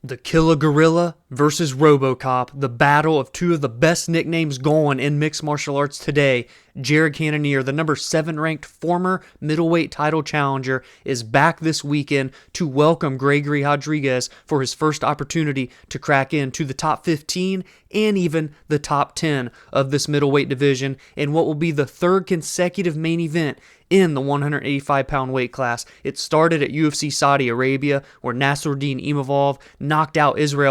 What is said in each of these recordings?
The Killer Gorilla versus RoboCop, the battle of two of the best nicknames going in mixed martial arts today. Jared Cannonier, the number 7 ranked former middleweight title challenger, is back this weekend to welcome Gregory Rodrigues for his first opportunity to crack into the top 15 and even the top 10 of this middleweight division in what will be the third consecutive main event in the 185-pound weight class. It started at UFC Saudi Arabia, where Nassourdine Imavov knocked out Ismael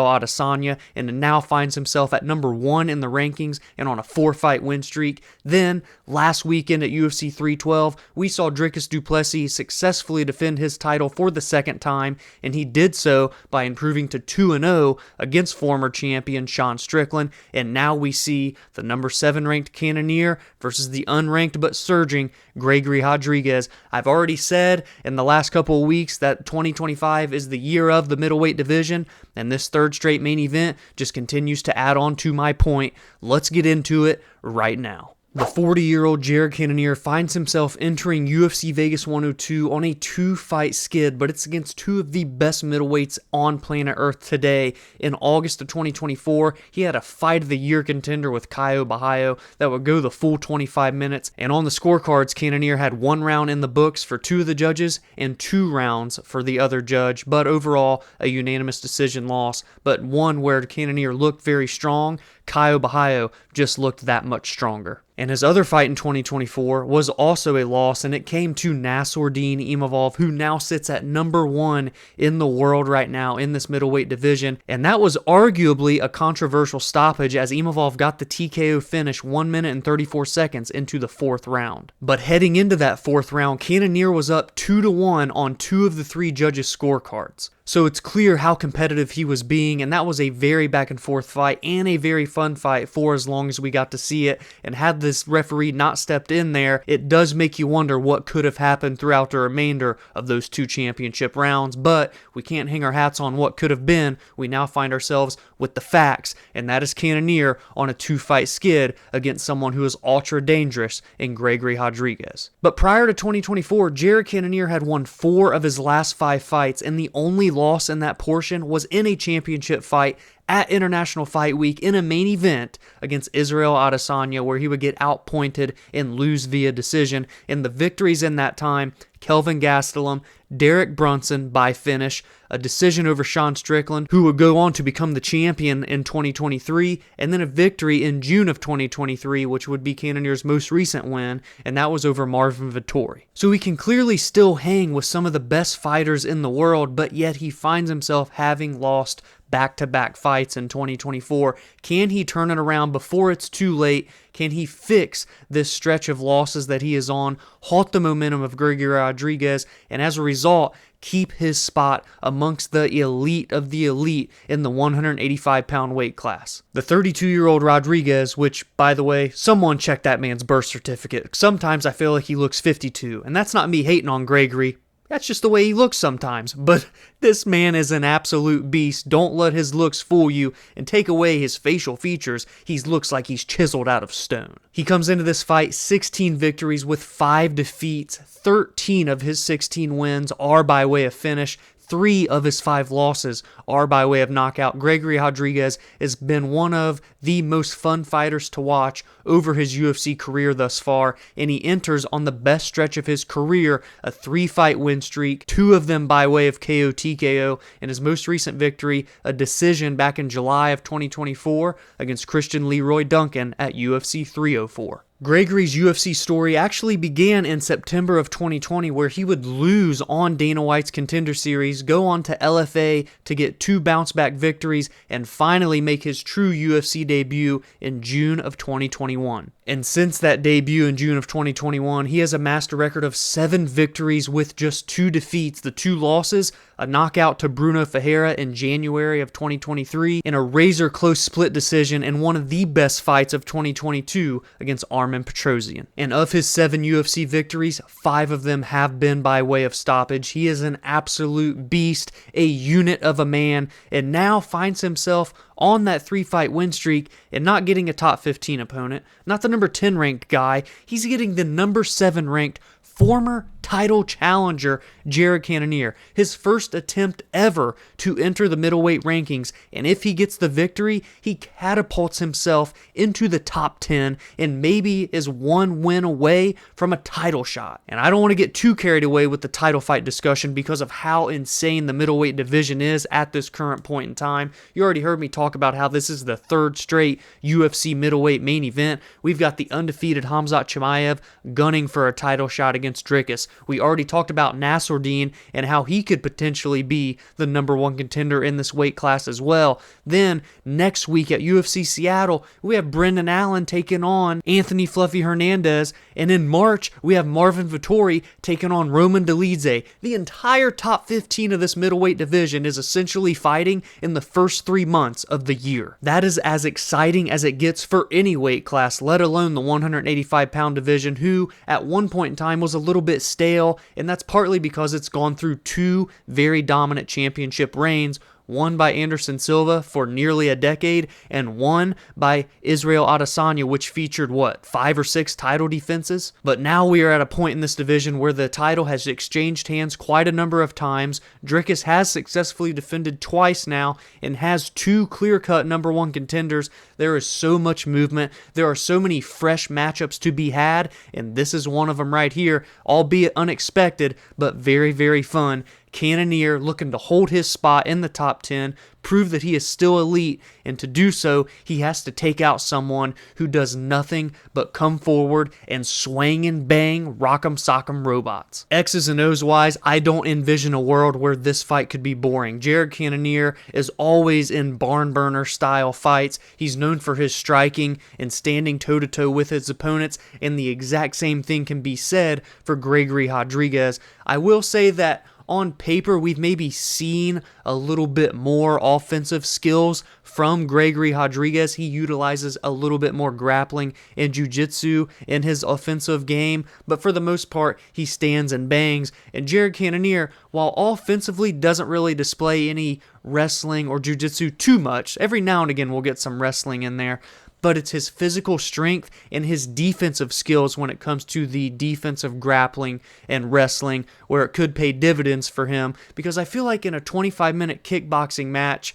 and now finds himself at number 1 in the rankings and on a 4-fight win streak. Then, last weekend at UFC 312, we saw Dricus du Plessis successfully defend his title for the second time, and he did so by improving to 2-0 against former champion Sean Strickland. And now we see the number 7 ranked Cannonier versus the unranked but surging Gregory Rodrigues. I've already said in the last couple of weeks that 2025 is the year of the middleweight division, and this third straight main event just continues to add on to my point. Let's get into it right now. The 40-year-old Jared Cannonier finds himself entering UFC Vegas 102 on a 2-fight skid, but it's against two of the best middleweights on planet Earth today. In August of 2024, he had a Fight of the Year contender with Khaos that would go the full 25 minutes, and on the scorecards, Cannonier had 1 round in the books for 2 of the judges and 2 rounds for the other judge, but overall, a unanimous decision loss, but one where Cannonier looked very strong. Khaos just looked that much stronger. And his other fight in 2024 was also a loss, and it came to Nassourdine Imavov, who now sits at number 1 in the world right now in this middleweight division. And that was arguably a controversial stoppage, as Imavov got the TKO finish 1 minute and 34 seconds into the 4th round. But heading into that 4th round, Cannonier was up 2-1 on 2 of the 3 judges' scorecards. So it's clear how competitive he was being, and that was a very back and forth fight and a very fun fight for as long as we got to see it. And had this referee not stepped in there, it does make you wonder what could have happened throughout the remainder of those 2 championship rounds. But we can't hang our hats on what could have been. We now find ourselves with the facts, and that is Cannonier on a 2-fight skid against someone who is ultra dangerous in Gregory Rodrigues. But prior to 2024, Jared Cannonier had won 4 of his last 5 fights, and the only loss in that portion was in a championship fight at International Fight Week in a main event against Israel Adesanya, where he would get outpointed and lose via decision. And the victories in that time: Kelvin Gastelum, Derek Brunson by finish, a decision over Sean Strickland, who would go on to become the champion in 2023, and then a victory in June of 2023, which would be Cannonier's most recent win, and that was over Marvin Vettori. So he can clearly still hang with some of the best fighters in the world, but yet he finds himself having lost back-to-back fights in 2024. Can he turn it around before it's too late? Can he fix this stretch of losses that he is on, halt the momentum of Gregory Rodrigues, and as a result, keep his spot amongst the elite of the elite in the 185-pound weight class? The 32-year-old Rodrigues, which, by the way, someone check that man's birth certificate. Sometimes I feel like he looks 52, and that's not me hating on Gregory. That's just the way he looks sometimes, but this man is an absolute beast. Don't let his looks fool you, and take away his facial features, he looks like he's chiseled out of stone. He comes into this fight 16 victories with 5 defeats. 13 of his 16 wins are by way of finish. 3 of his 5 losses are by way of knockout. Gregory Rodrigues has been one of the most fun fighters to watch over his UFC career thus far, and he enters on the best stretch of his career, a 3-fight win streak, 2 of them by way of KO TKO, and his most recent victory, a decision back in July of 2024 against Christian Leroy Duncan at UFC 304. Gregory's UFC story actually began in September of 2020, where he would lose on Dana White's Contender Series, go on to LFA to get 2 bounce-back victories, and finally make his true UFC debut in June of 2021. And since that debut in June of 2021, he has amassed a record of 7 victories with just 2 defeats. The 2 losses, a knockout to Bruno Ferreira in January of 2023, and a razor-close split decision in one of the best fights of 2022 against Armen Petrosyan. And of his 7 UFC victories, 5 of them have been by way of stoppage. He is an absolute beast, a unit of a man, and now finds himself on that 3-fight win streak and not getting a top 15 opponent, not the number 10 ranked guy. He's getting the number 7 ranked former title challenger Jared Cannonier. His first attempt ever to enter the middleweight rankings, and if he gets the victory, he catapults himself into the top 10 and maybe is one win away from a title shot. And I don't want to get too carried away with the title fight discussion because of how insane the middleweight division is at this current point in time. You already heard me talk about how this is the third straight UFC middleweight main event. We've got the undefeated Khamzat Chimaev gunning for a title shot against Dricus. We already talked about Nassourdine and how he could potentially be the number one contender in this weight class as well. Then next week at UFC Seattle, we have Brendan Allen taking on Anthony Fluffy Hernandez, and in March we have Marvin Vettori taking on Roman Dolidze. The entire top 15 of this middleweight division is essentially fighting in the first 3 months of the year. That is as exciting as it gets for any weight class, let alone the 185-pound division, who at one point in time was a little bit stale, and that's partly because it's gone through two very dominant championship reigns, one by Anderson Silva for nearly a decade, and one by Israel Adesanya, which featured, 5 or 6 title defenses? But now we are at a point in this division where the title has exchanged hands quite a number of times. Dricus has successfully defended twice now and has 2 clear-cut number one contenders. There is so much movement. There are so many fresh matchups to be had, and this is one of them right here, albeit unexpected, but very, very fun. Cannonier looking to hold his spot in the top 10, prove that he is still elite, and to do so, he has to take out someone who does nothing but come forward and swing and bang rock'em sock'em robots. X's and O's wise, I don't envision a world where this fight could be boring. Jared Cannonier is always in barn burner style fights. He's known for his striking and standing toe-to-toe with his opponents, and the exact same thing can be said for Gregory Rodrigues. I will say that on paper, we've maybe seen a little bit more offensive skills from Gregory Rodrigues. He utilizes a little bit more grappling and jiu-jitsu in his offensive game, but for the most part, he stands and bangs. And Jared Cannonier, while offensively doesn't really display any wrestling or jiu-jitsu too much, every now and again we'll get some wrestling in there, but it's his physical strength and his defensive skills when it comes to the defensive grappling and wrestling where it could pay dividends for him, because I feel like in a 25-minute kickboxing match,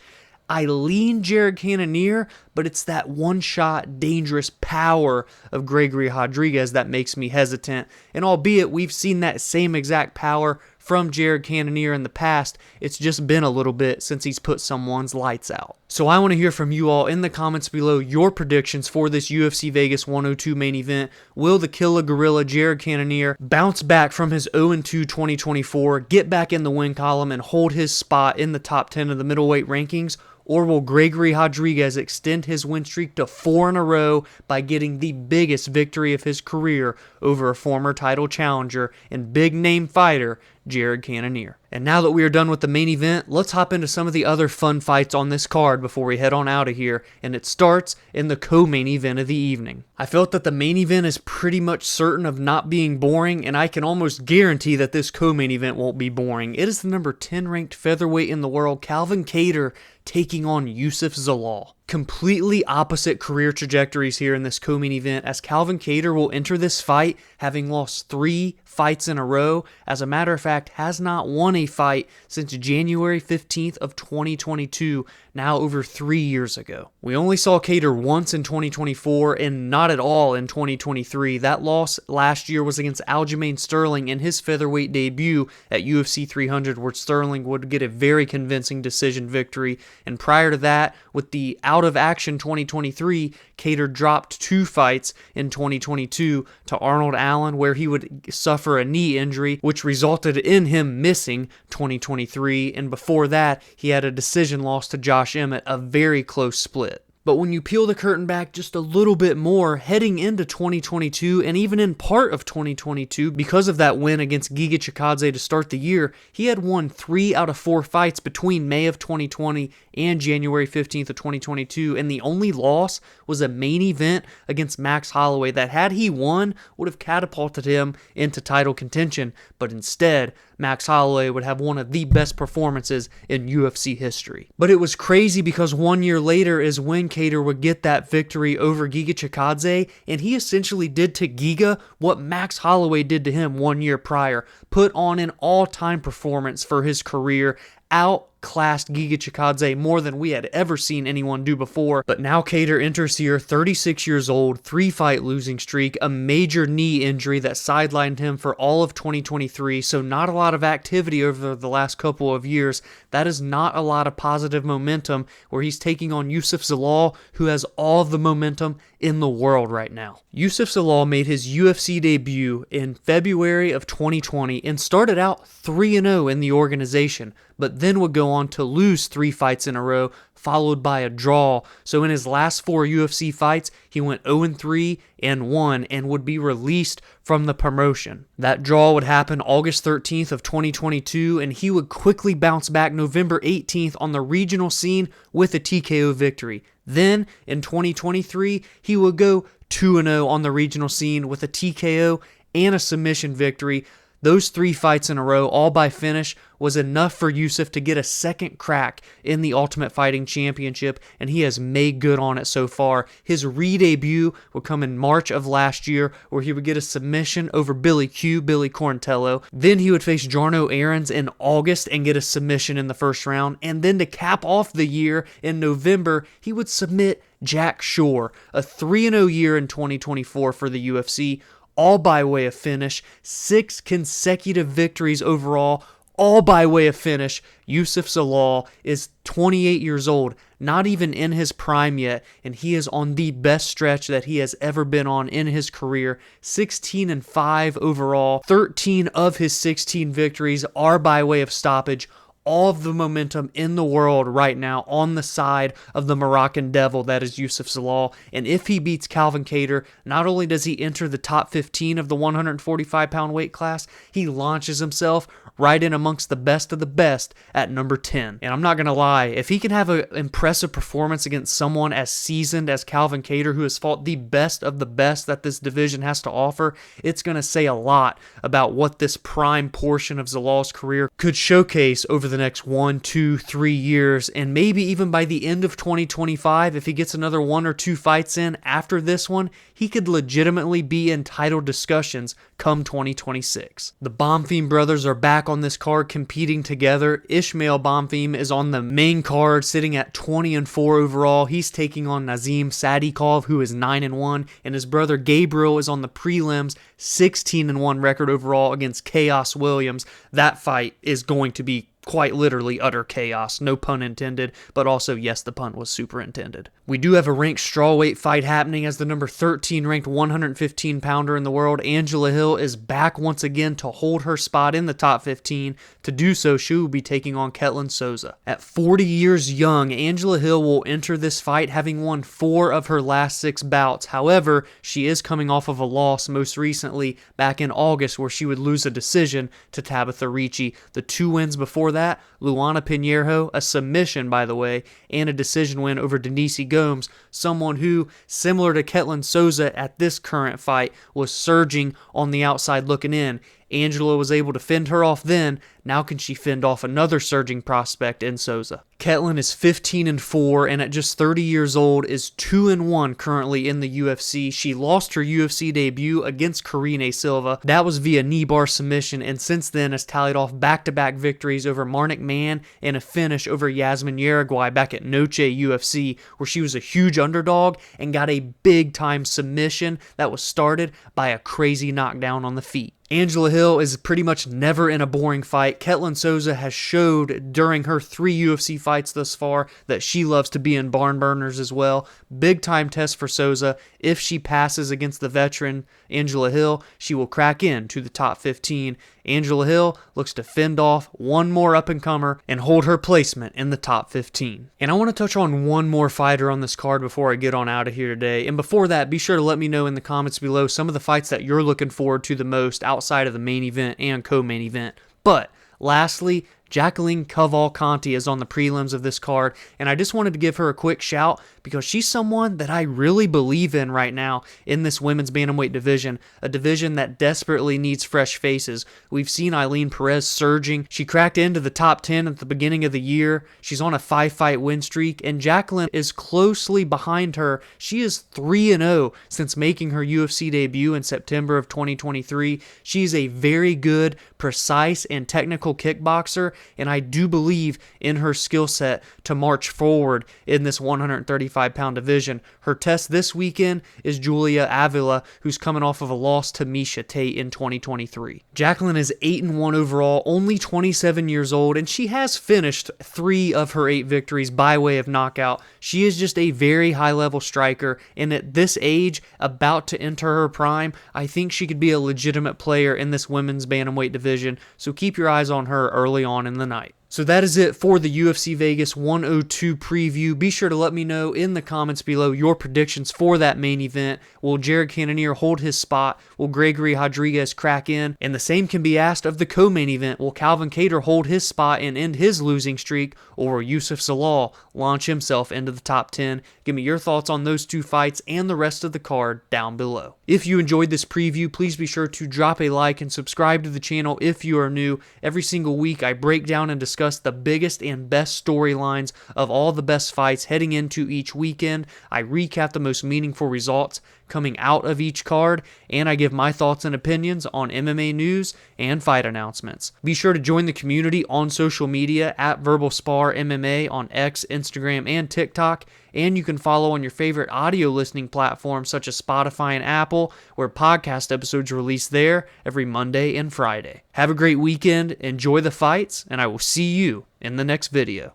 I lean Jared Cannonier, but it's that one-shot dangerous power of Gregory Rodrigues that makes me hesitant. And albeit we've seen that same exact power from Jared Cannonier in the past, it's just been a little bit since he's put someone's lights out. So I want to hear from you all in the comments below your predictions for this UFC Vegas 102 main event. Will the Killer Gorilla Jared Cannonier bounce back from his 0-2 2024, get back in the win column, and hold his spot in the top 10 of the middleweight rankings? Or will Gregory Rodrigues extend his win streak to 4 in a row by getting the biggest victory of his career over a former title challenger and big-name fighter, Jared Cannonier? And now that we are done with the main event, let's hop into some of the other fun fights on this card before we head on out of here, and it starts in the co-main event of the evening. I felt that the main event is pretty much certain of not being boring, and I can almost guarantee that this co-main event won't be boring. It is the number 10 ranked featherweight in the world, Cavalcanti, taking on Youssef Zalal. Completely opposite career trajectories here in this co-main event, as Cavalcanti will enter this fight having lost 3 fights in a row. As a matter of fact, has not won a fight since January 15th of 2022, now over 3 years ago. We only saw Kattar once in 2024 and not at all in 2023. That loss last year was against Aljamain Sterling in his featherweight debut at UFC 300, where Sterling would get a very convincing decision victory. And prior to that, with the out of action 2023, Kattar dropped 2 fights in 2022 to Arnold Allen, where he would suffer a knee injury, which resulted in him missing 2023. And before that, he had a decision loss to Josh Emmett, a very close split. But when you peel the curtain back just a little bit more, heading into 2022 and even in part of 2022, because of that win against Giga Chikadze to start the year, he had won 3 out of 4 fights between May of 2020 and January 15th of 2022, and the only loss was a main event against Max Holloway that, had he won, would have catapulted him into title contention. But instead, Max Holloway would have one of the best performances in UFC history. But it was crazy because 1 year later is when Kattar would get that victory over Giga Chikadze, and he essentially did to Giga what Max Holloway did to him 1 year prior, put on an all-time performance for his career, outclassed Giga Chikadze more than we had ever seen anyone do before. But now Kattar enters here, 36 years old, 3-fight losing streak, a major knee injury that sidelined him for all of 2023, so not a lot of activity over the last couple of years. That is not a lot of positive momentum where he's taking on Youssef Zalal, who has all of the momentum in the world right now. Youssef Zalal made his UFC debut in February of 2020 and started out 3-0 in the organization, but then would go on to lose 3 fights in a row, followed by a draw. So in his last 4 UFC fights, he went 0-3 and 1 and would be released from the promotion. That draw would happen August 13th of 2022, and he would quickly bounce back November 18th on the regional scene with a TKO victory. Then, in 2023, he would go 2-0 on the regional scene with a TKO and a submission victory. Those 3 fights in a row, all by finish, was enough for Youssef to get a second crack in the Ultimate Fighting Championship, and he has made good on it so far. His re-debut would come in March of last year, where he would get a submission over Billy Quarantello. Then he would face Jarno Aarons in August and get a submission in the first round. And then to cap off the year, in November, he would submit Jack Shore, a 3-0 year in 2024 for the UFC, all by way of finish. 6 consecutive victories overall, all by way of finish. Youssef Zalal is 28 years old, not even in his prime yet, and he is on the best stretch that he has ever been on in his career. 16-5 overall. 13 of his 16 victories are by way of stoppage. All of the momentum in the world right now on the side of the Moroccan devil that is Youssef Zalal. And if he beats Calvin Kattar, not only does he enter the top 15 of the 145-pound weight class, he launches himself right in amongst the best of the best at number 10. And I'm not going to lie, if he can have an impressive performance against someone as seasoned as Calvin Kattar, who has fought the best of the best that this division has to offer, it's going to say a lot about what this prime portion of Zalal's career could showcase over the next 1, 2, 3 years, and maybe even by the end of 2025, if he gets another 1 or 2 fights in after this one, he could legitimately be in title discussions come 2026. The Bonfim brothers are back on this card competing together. Ismael Bonfim is on the main card sitting at 20-4 overall. He's taking on Nazim Sadykhov, who is 9-1, and his brother Gabriel is on the prelims, 16-1 record overall against Khaos Williams. That fight is going to be quite literally utter chaos, no pun intended, but also, yes, the pun was super intended. We do have a ranked strawweight fight happening as the number 13 ranked 115-pounder in the world. Angela Hill is back once again to hold her spot in the top 15. To do so, she will be taking on Ketlen Souza. At 40 years young, Angela Hill will enter this fight having won 4 of her last 6 bouts. However, she is coming off of a loss most recently back in August where she would lose a decision to Tabitha Ricci. The 2 wins before that, Luana Pinheiro, a submission by the way, and a decision win over Denise Gomes, someone who, similar to Ketlen Souza at this current fight, was surging on the outside looking in. Angela was able to fend her off then. Now can she fend off another surging prospect in Souza? Ketlen is 15-4 and at just 30 years old is 2-1 currently in the UFC. She lost her UFC debut against Karine Silva. That was via knee bar submission, and since then has tallied off back-to-back victories over Marnik Mann and a finish over Yasmin Uruguay back at Noche UFC, where she was a huge underdog and got a big-time submission that was started by a crazy knockdown on the feet. Angela Hill is pretty much never in a boring fight. Ketlen Souza has showed during her 3 UFC fights thus far that she loves to be in barn burners as well. Big time test for Souza. If she passes against the veteran Angela Hill, she will crack into the top 15. Angela Hill looks to fend off one more up-and-comer and hold her placement in the top 15. And I want to touch on one more fighter on this card before I get on out of here today. And before that, be sure to let me know in the comments below some of the fights that you're looking forward to the most outside of the main event and co-main event. But lastly, Jacqueline Cavalcanti is on the prelims of this card, and I just wanted to give her a quick shout because she's someone that I really believe in right now in this women's bantamweight division, a division that desperately needs fresh faces. We've seen Eileen Perez surging. She cracked into the top 10 at the beginning of the year. She's on a 5-fight win streak, and Jacqueline is closely behind her. She is 3-0 since making her UFC debut in September of 2023. She's a very good, precise, and technical kickboxer, and I do believe in her skill set to march forward in this 135-pound division. Her test this weekend is Julia Avila, who's coming off of a loss to Miesha Tate in 2023. Jacqueline is 8-1 overall, only 27 years old, and she has finished 3 of her 8 victories by way of knockout. She is just a very high-level striker, and at this age, about to enter her prime, I think she could be a legitimate player in this women's bantamweight division, so keep your eyes on her early on in the night. So that is it for the UFC Vegas 102 preview. Be sure to let me know in the comments below your predictions for that main event. Will Jared Cannonier hold his spot? Will Gregory Rodrigues crack in? And the same can be asked of the co-main event. Will Cavalcanti hold his spot and end his losing streak? Or will Youssef Zalal launch himself into the top 10? Give me your thoughts on those 2 fights and the rest of the card down below. If you enjoyed this preview, please be sure to drop a like and subscribe to the channel if you are new. Every single week I break down and discuss the biggest and best storylines of all the best fights heading into each weekend. I recap the most meaningful results coming out of each card, and I give my thoughts and opinions on MMA news and fight announcements. Be sure to join the community on social media at Verbal Spar MMA on X, Instagram, and TikTok, and you can follow on your favorite audio listening platforms such as Spotify and Apple, where podcast episodes are released there every Monday and Friday. Have a great weekend, enjoy the fights, and I will see you in the next video.